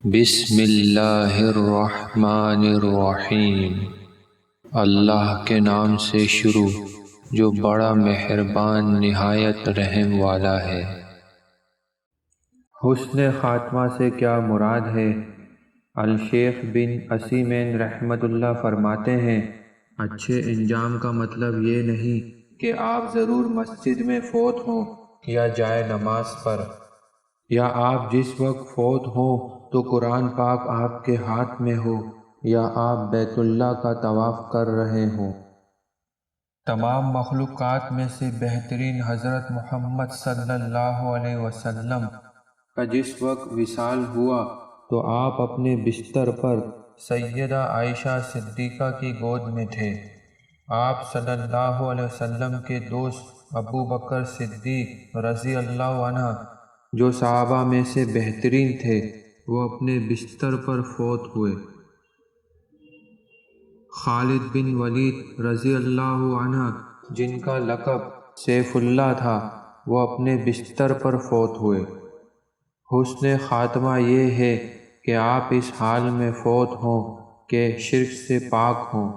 بسم اللہ الرحمن الرحیم۔ اللہ کے نام سے شروع جو بڑا مہربان نہایت رحم والا ہے۔ حسن خاتمہ سے کیا مراد ہے؟ الشیخ بن عثیمین رحمۃ اللہ فرماتے ہیں، اچھے انجام کا مطلب یہ نہیں کہ آپ ضرور مسجد میں فوت ہوں یا جائے نماز پر، یا آپ جس وقت فوت ہوں تو قرآن پاک آپ کے ہاتھ میں ہو، یا آپ بیت اللہ کا طواف کر رہے ہوں۔ تمام مخلوقات میں سے بہترین حضرت محمد صلی اللہ علیہ وسلم کا جس وقت وصال ہوا تو آپ اپنے بستر پر سیدہ عائشہ صدیقہ کی گود میں تھے۔ آپ صلی اللہ علیہ وسلم کے دوست ابو بکر صدیق رضی اللہ عنہ جو صحابہ میں سے بہترین تھے، وہ اپنے بستر پر فوت ہوئے۔ خالد بن ولید رضی اللہ عنہ جن کا لقب سیف اللہ تھا، وہ اپنے بستر پر فوت ہوئے۔ حسن خاتمہ یہ ہے کہ آپ اس حال میں فوت ہوں کہ شرک سے پاک ہوں۔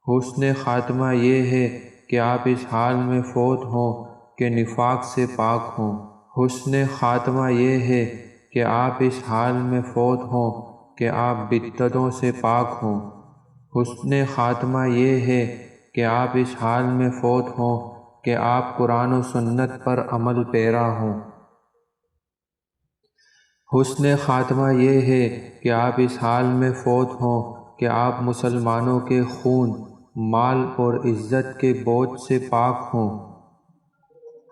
حسن خاتمہ یہ ہے کہ آپ اس حال میں فوت ہوں کہ نفاق سے پاک ہوں۔ حسن خاتمہ یہ ہے کہ آپ اس حال میں فوت ہوں کہ آپ بدعتوں سے پاک ہوں۔ حسن خاتمہ یہ ہے کہ آپ اس حال میں فوت ہوں کہ آپ قرآن و سنت پر عمل پیرا ہوں۔ حسن خاتمہ یہ ہے کہ آپ اس حال میں فوت ہوں کہ آپ مسلمانوں کے خون، مال اور عزت کے بوجھ سے پاک ہوں،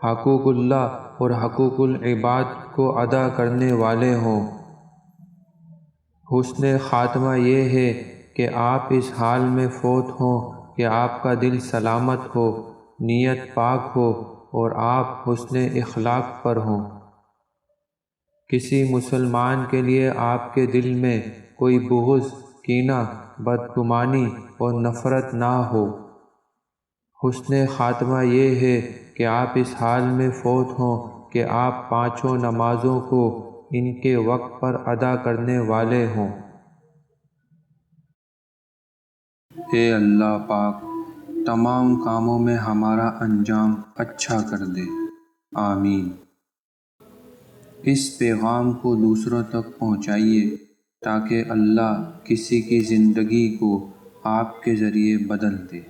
حقوق اللہ اور حقوق العباد کو ادا کرنے والے ہوں۔ حسن خاتمہ یہ ہے کہ آپ اس حال میں فوت ہوں کہ آپ کا دل سلامت ہو، نیت پاک ہو اور آپ حسن اخلاق پر ہوں۔ کسی مسلمان کے لیے آپ کے دل میں کوئی بغض، کینہ، بدگمانی اور نفرت نہ ہو۔ حسن خاتمہ یہ ہے کہ آپ اس حال میں فوت ہوں کہ آپ پانچوں نمازوں کو ان کے وقت پر ادا کرنے والے ہوں۔ اے اللہ پاک، تمام کاموں میں ہمارا انجام اچھا کر دے، آمین۔ اس پیغام کو دوسروں تک پہنچائیے تاکہ اللہ کسی کی زندگی کو آپ کے ذریعے بدل دے۔